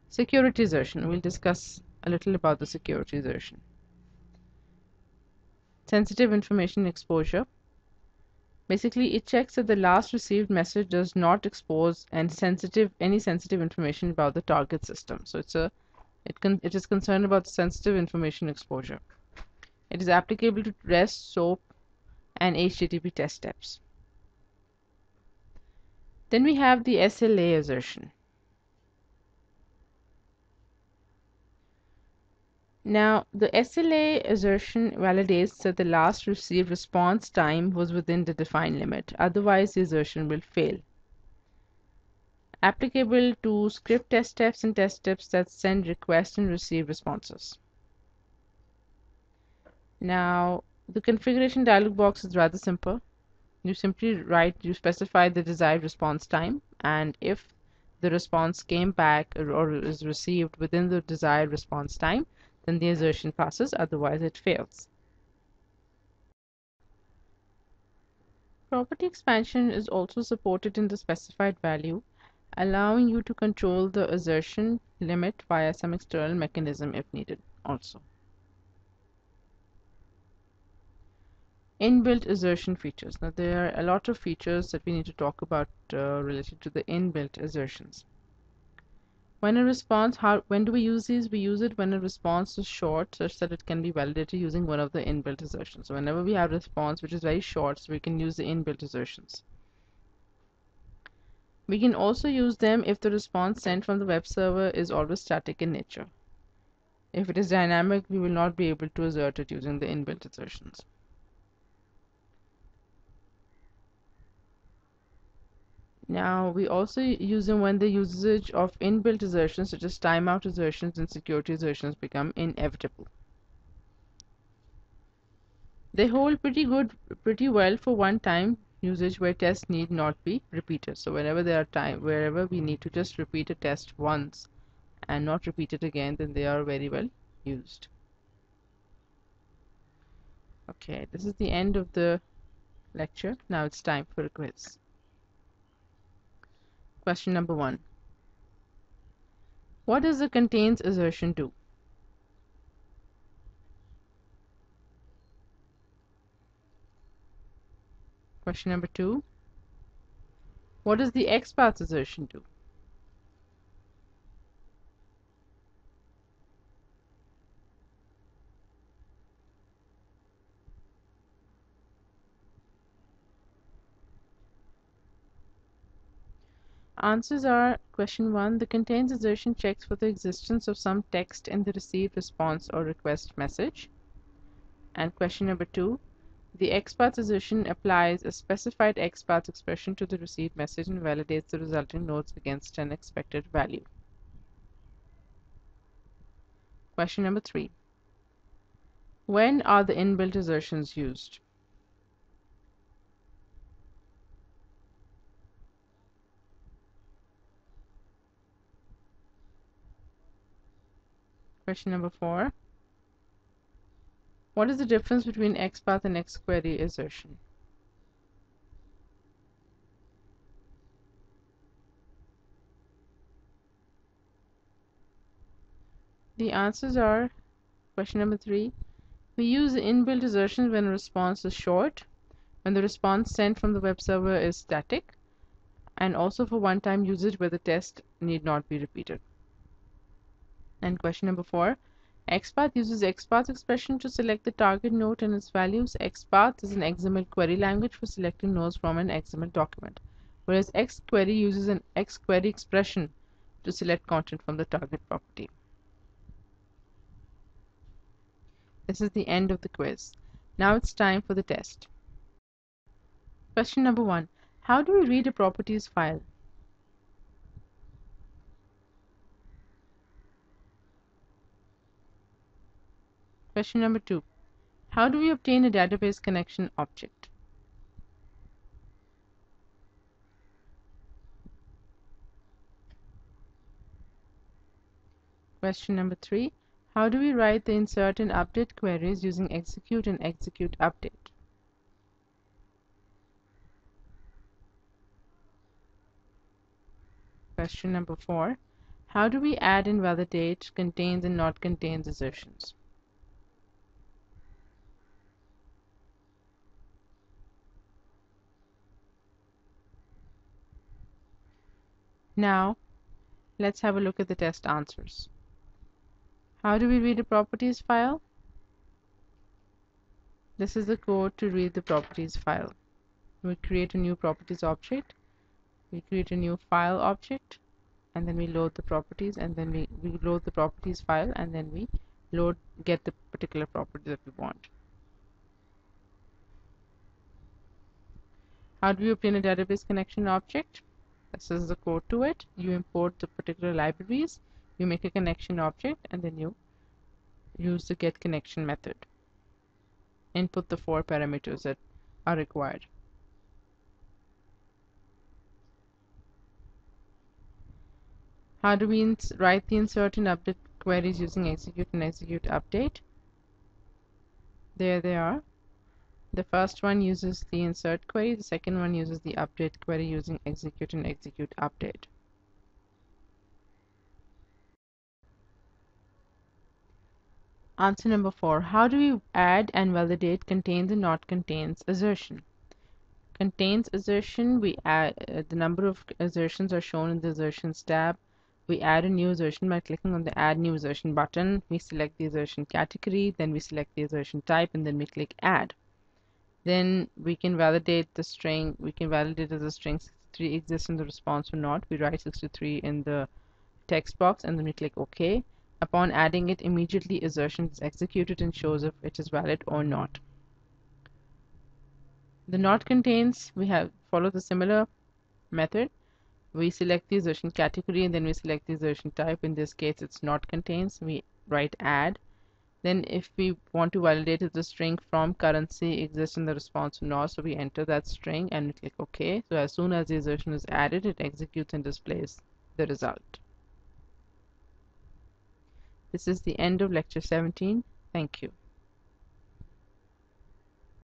Security assertion. We'll discuss a little about the security assertion. Sensitive information exposure. Basically, it checks that the last received message does not expose any sensitive information about the target system. So it is concerned about the sensitive information exposure. It is applicable to REST, SOAP, and HTTP test steps. Then we have the SLA assertion. Now, the SLA assertion validates that the last received response time was within the defined limit. Otherwise, the assertion will fail. Applicable to script test steps and test steps that send request and receive responses. Now, the configuration dialog box is rather simple. You simply you specify the desired response time, and if the response came back or is received within the desired response time, then the assertion passes, otherwise it fails. Property expansion is also supported in the specified value, allowing you to control the assertion limit via some external mechanism if needed also. Inbuilt assertion features. Now there are a lot of features that we need to talk about related to the inbuilt assertions. When do we use these? We use it when a response is short such that it can be validated using one of the inbuilt assertions. So whenever we have a response which is very short, so we can use the inbuilt assertions. We can also use them if the response sent from the web server is always static in nature. If it is dynamic, we will not be able to assert it using the inbuilt assertions. Now, we also use them when the usage of inbuilt assertions such as timeout assertions and security assertions become inevitable. They hold pretty well for one-time usage where tests need not be repeated. So wherever we need to just repeat a test once and not repeat it again, then they are very well used. Okay, this is the end of the lecture. Now it's time for a quiz. Question number 1. What does the contains assertion do? Question number 2. What does the XPath assertion do? Answers are: question 1, the contains assertion checks for the existence of some text in the received response or request message. And question number 2, the XPath assertion applies a specified XPath expression to the received message and validates the resulting nodes against an expected value. Question number 3, when are the inbuilt assertions used? Question number 4, what is the difference between XPath and XQuery assertion? The answers are: question number 3, we use the inbuilt assertions when a response is short, when the response sent from the web server is static, and also for one-time usage where the test need not be repeated. And question number 4, XPath uses XPath expression to select the target node and its values. XPath is an XML query language for selecting nodes from an XML document, whereas XQuery uses an XQuery expression to select content from the target property. This is the end of the quiz. Now it's time for the test. Question number 1. How do we read a properties file? Question number 2. How do we obtain a database connection object? Question number 3. How do we write the insert and update queries using execute and execute update? Question number 4. How do we add and validate contains and not contains assertions? Now, let's have a look at the test answers. How do we read a properties file? This is the code to read the properties file. We create a new properties object, we create a new file object, and then we load the properties, and then we load the properties file, and then we get the particular property that we want. How do we obtain a database connection object? This is the code to it. You import the particular libraries, you make a connection object, and then you use the get connection method. Input the 4 parameters that are required. How do we write the insert and update queries using execute and execute update? There they are. The first one uses the insert query, the second one uses the update query using execute and execute update. Answer number 4. How do we add and validate contains and not contains assertion? Contains assertion, we add the number of assertions are shown in the assertions tab. We add a new assertion by clicking on the add new assertion button. We select the assertion category, then we select the assertion type, and then we click add. Then we can validate the string. We can validate if the string 63 exists in the response or not. We write 63 in the text box, and then we click OK. Upon adding it, immediately assertion is executed and shows if it is valid or not. The not contains, we have follow the similar method. We select the assertion category, and then we select the assertion type. In this case, it's not contains. We write add. Then if we want to validate if the string from currency exists in the response or not, so we enter that string and we click OK. So as soon as the assertion is added, it executes and displays the result. This is the end of lecture 17. Thank you.